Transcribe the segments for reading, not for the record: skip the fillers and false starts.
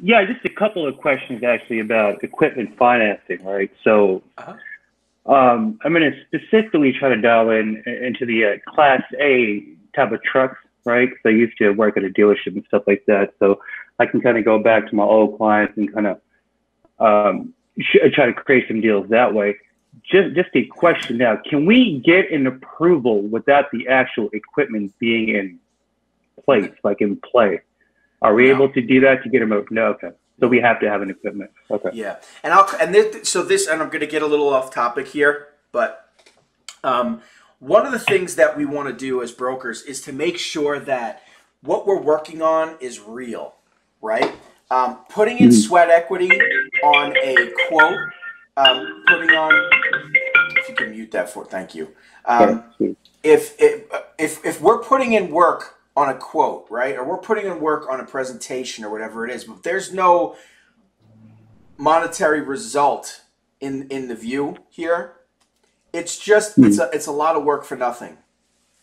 Yeah, just a couple of questions actually about equipment financing, right? So Uh-huh. I'm going to specifically try to dial into the Class A type of trucks, right? Because I used to work at a dealership and stuff like that, so I can kind of go back to my old clients and kind of try to create some deals that way. Just a question now: can we get an approval without the actual equipment being in place, like in play? Are we No, able to do that to get them out? No, okay. So we no. have to have an equipment. Okay. Yeah, and I'm going to get a little off topic here, but um, one of the things that we want to do as brokers is to make sure that what we're working on is real, right? Putting in Mhm. sweat equity on a quote, putting on, if you can mute that for, thank you. Okay. Um, Sweet. if we're putting in work on a quote, right, or we're putting in work on a presentation or whatever it is, but there's no monetary result in the view here, it's just Mhm. it's a lot of work for nothing.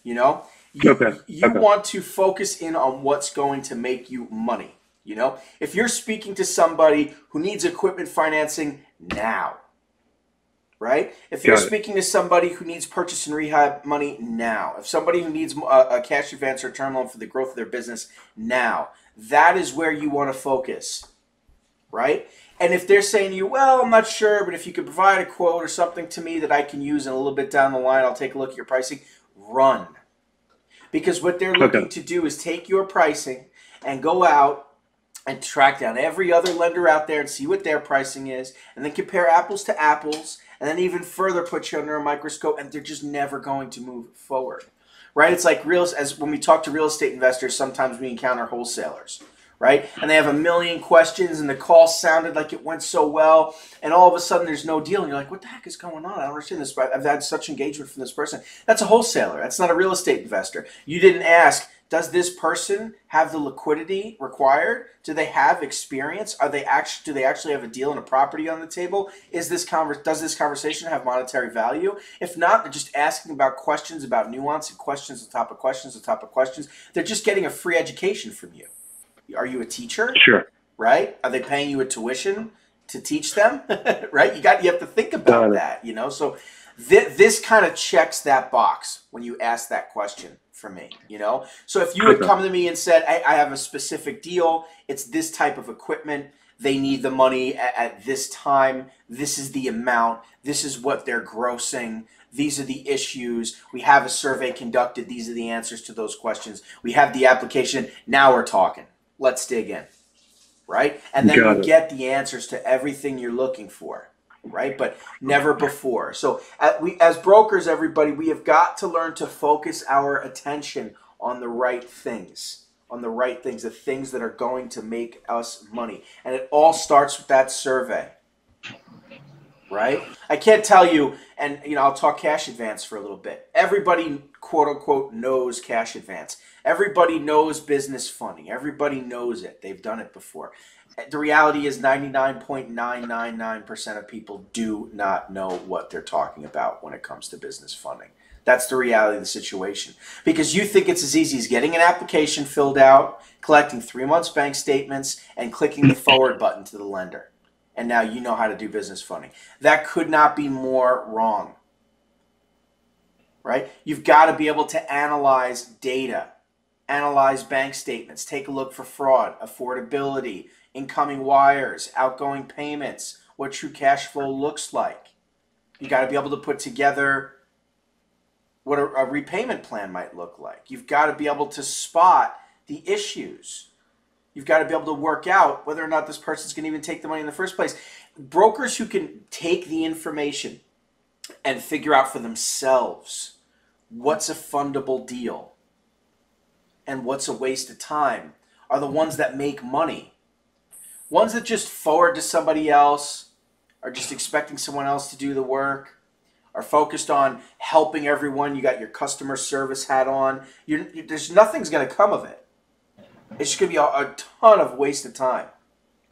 You know, Okay. you Okay. want to focus in on what's going to make you money. You know, if you're speaking to somebody who needs equipment financing now, right? If you're Got it. speaking to somebody who needs purchase and rehab money now, if somebody who needs a cash advance or a term loan for the growth of their business now, that is where you want to focus, right? And if they're saying to you, well, I'm not sure, but if you could provide a quote or something to me that I can use and a little bit down the line, I'll take a look at your pricing, run. Because what they're Okay. looking to do is take your pricing and go out and track down every other lender out there and see what their pricing is, and then compare apples to apples, and then even further put you under a microscope, and they're just never going to move forward. Right? It's like as when we talk to real estate investors, sometimes we encounter wholesalers, right? And they have a million questions, and the call sounded like it went so well, and all of a sudden there's no deal, and you're like, what the heck is going on? I don't understand this. I've had such engagement from this person. That's a wholesaler. That's not a real estate investor. You didn't ask, does this person have the liquidity required? Do they have experience? Do they actually have a deal and a property on the table? Does this conversation have monetary value? If not, they're just asking about questions about nuance and questions on top of questions on top of questions. They're just getting a free education from you. Are you a teacher? Sure. Right? Are they paying you a tuition to teach them? Right? You have to think Got about it. that, you know? So this kind of checks that box when you ask that question for me, you know? So if you had Okay. come to me and said, I have a specific deal, it's this type of equipment, they need the money at this time, this is the amount, this is what they're grossing, these are the issues, we have a survey conducted, these are the answers to those questions, we have the application, now we're talking. Let's dig in, right? And then you Got it. get the answers to everything you're looking for, right? But never before. So as brokers, everybody, we have got to learn to focus our attention on the things that are going to make us money. And it all starts with that survey, right? I can't tell you, and I'll talk cash advance for a little bit. Everybody, quote unquote, knows cash advance. Everybody knows business funding. Everybody knows it. They've done it before. The reality is 99.999% of people do not know what they're talking about when it comes to business funding. That's the reality of the situation. Because you think it's as easy as getting an application filled out, collecting 3 months bank statements, and clicking the forward button to the lender. And now you know how to do business funding. That could not be more wrong, right? You've got to be able to analyze data, analyze bank statements, take a look for fraud, affordability, incoming wires, outgoing payments, what true cash flow looks like. You got to be able to put together what a repayment plan might look like. You've got to be able to spot the issues. You've got to be able to work out whether or not this person's going to even take the money in the first place. Brokers who can take the information and figure out for themselves what's a fundable deal and what's a waste of time are the ones that make money. Ones that just forward to somebody else, are just expecting someone else to do the work, are focused on helping everyone. You got your customer service hat on. There's nothing's going to come of it. It's just going to be a ton of wasted time,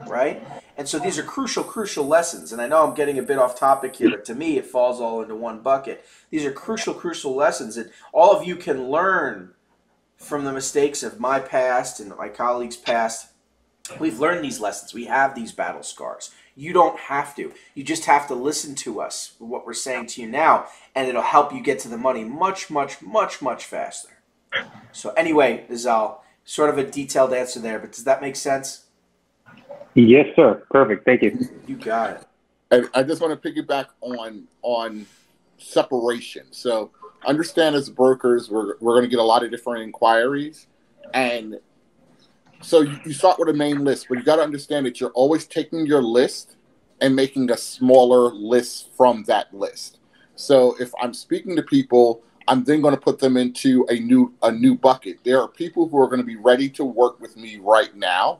right? And so these are crucial, crucial lessons. And I know I'm getting a bit off topic here, but to me, it falls all into one bucket. These are crucial, crucial lessons that all of you can learn from the mistakes of my past and my colleagues' past We've learned these lessons. We have these battle scars. You don't have to. You just have to listen to us, what we're saying to you now, and it'll help you get to the money much, much, much, much faster. So anyway, Nizal, sort of a detailed answer there, but does that make sense? Yes, sir. Perfect. Thank you. You got it. And I just want to piggyback on separation. So understand, as brokers, we're going to get a lot of different inquiries, and so you start with a main list, but you got to understand that you're always taking your list and making a smaller list from that list. So if I'm speaking to people, I'm then going to put them into a new bucket. There are people who are going to be ready to work with me right now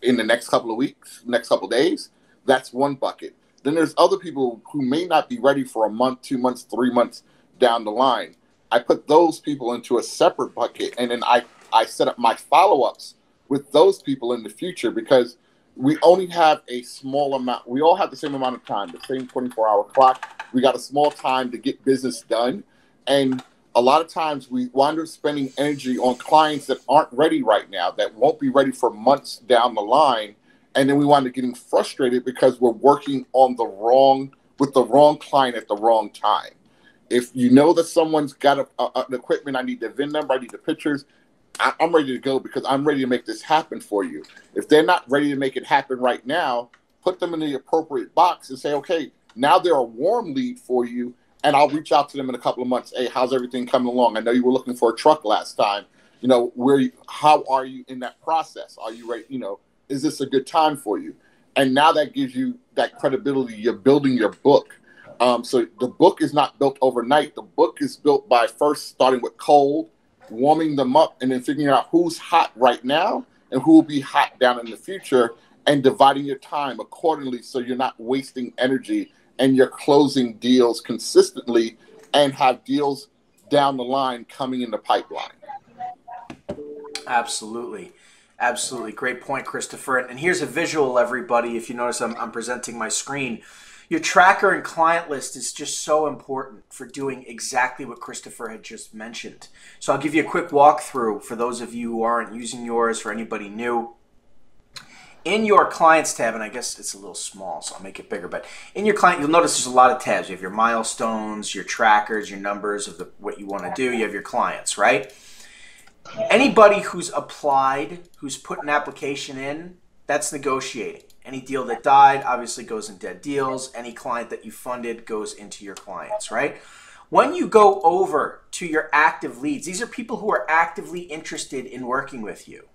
in the next couple of weeks, next couple of days. That's one bucket. Then there's other people who may not be ready for a month, 2 months, 3 months down the line. I put those people into a separate bucket, and then I set up my follow-ups with those people in the future, because we only have a small amount. We all have the same amount of time, the same 24-hour clock. We got a small time to get business done. And a lot of times we wind up spending energy on clients that aren't ready right now, that won't be ready for months down the line. And then we wind up getting frustrated because we're working on with the wrong client at the wrong time. If you know that someone's got an equipment, I need the VIN number, I need the pictures, I'm ready to go because I'm ready to make this happen for you. If they're not ready to make it happen right now, put them in the appropriate box and say, okay, now they're a warm lead for you, and I'll reach out to them in a couple of months. Hey, how's everything coming along? I know you were looking for a truck last time. How are you in that process? Are you ready? Is this a good time for you? And now that gives you that credibility. You're building your book. So the book is not built overnight. The book is built by first starting with cold, warming them up, and then figuring out who's hot right now and who will be hot down in the future, and dividing your time accordingly so you're not wasting energy and you're closing deals consistently and have deals down the line coming in the pipeline. Absolutely. Absolutely. Great point, Christopher. And here's a visual, everybody. If you notice, I'm presenting my screen. Your tracker and client list is just so important for doing exactly what Christopher had just mentioned. So I'll give you a quick walkthrough for those of you who aren't using yours, for anybody new. In your clients tab, and I guess it's a little small, so I'll make it bigger, but in your client, you'll notice there's a lot of tabs. You have your milestones, your trackers, your numbers of what you want to do. You have your clients, right? Anybody who's applied, who's put an application in, that's negotiating. Any deal that died obviously goes in dead deals. Any client that you funded goes into your clients, right? When you go over to your active leads, these are people who are actively interested in working with you,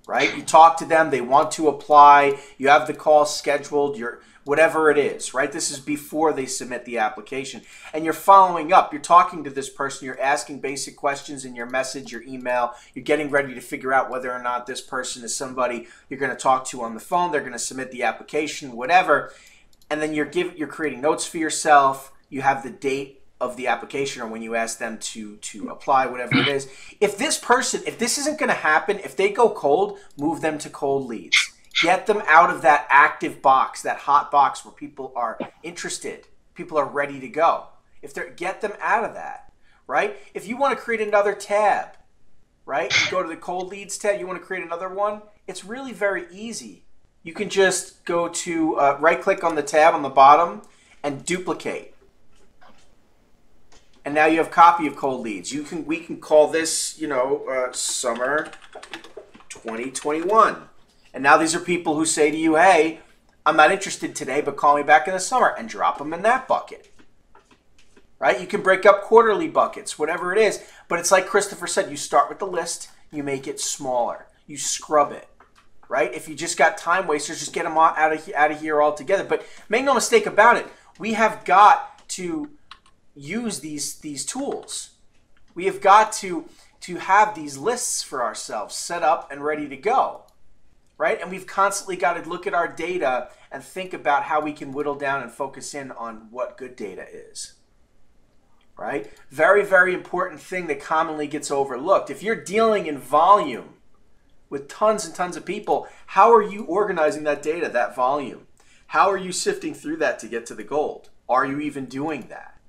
right? You talk to them, they want to apply, you have the call scheduled, whatever it is, right? This is before they submit the application. And you're following up. You're talking to this person. You're asking basic questions in your message, your email. You're getting ready to figure out whether or not this person is somebody you're going to talk to on the phone. They're going to submit the application, whatever. And then you're creating notes for yourself. You have the date of the application or when you ask them to apply, whatever it is. If this isn't going to happen, if they go cold, move them to cold leads. Get them out of that active box, that hot box where people are interested, people are ready to go. Get them out of that, right? If you want to create another tab, right? You go to the cold leads tab, you want to create another one, it's really very easy. You can just go to right-click on the tab on the bottom and duplicate. And now you have copy of cold leads. We can call this, summer 2021. And now these are people who say to you, hey, I'm not interested today, but call me back in the summer, and drop them in that bucket. Right? You can break up quarterly buckets, whatever it is. But it's like Christopher said, you start with the list, you make it smaller. You scrub it. Right? If you just got time wasters, just get them out of here altogether. But make no mistake about it, we have got to use these tools. We have got to have these lists for ourselves set up and ready to go. Right? And we've constantly got to look at our data and think about how we can whittle down and focus in on what good data is. Right? Very, very important thing that commonly gets overlooked. If you're dealing in volume with tons and tons of people, how are you organizing that data, that volume? How are you sifting through that to get to the gold? Are you even doing that?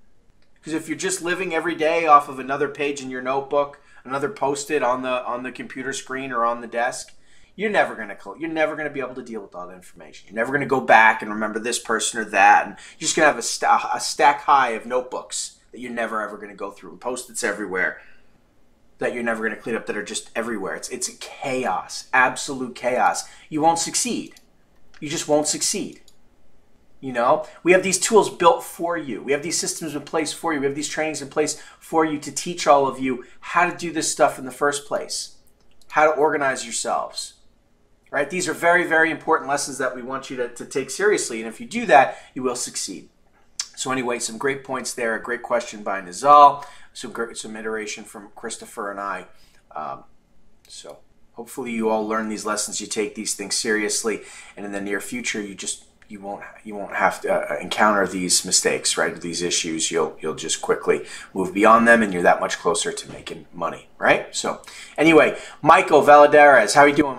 Because if you're just living every day off of another page in your notebook, another post-it on the computer screen or on the desk, you're never gonna be able to deal with all that information. You're never gonna go back and remember this person or that, and you're just gonna have a stack high of notebooks that you're never ever gonna go through, and Post-its everywhere that you're never gonna clean up, that are just everywhere. It's a chaos, absolute chaos. You won't succeed. You just won't succeed. You know, we have these tools built for you. We have these systems in place for you. We have these trainings in place for you to teach all of you how to do this stuff in the first place, how to organize yourselves, right? These are very, very important lessons that we want you to take seriously. And if you do that, you will succeed. So anyway, some great points there. A great question by Nizal, some iteration from Christopher and I. So hopefully you all learn these lessons. You take these things seriously, and in the near future, you won't have to encounter these mistakes, right? These issues. You'll just quickly move beyond them, and you're that much closer to making money, right? So anyway, Michael Valadares, how are you doing?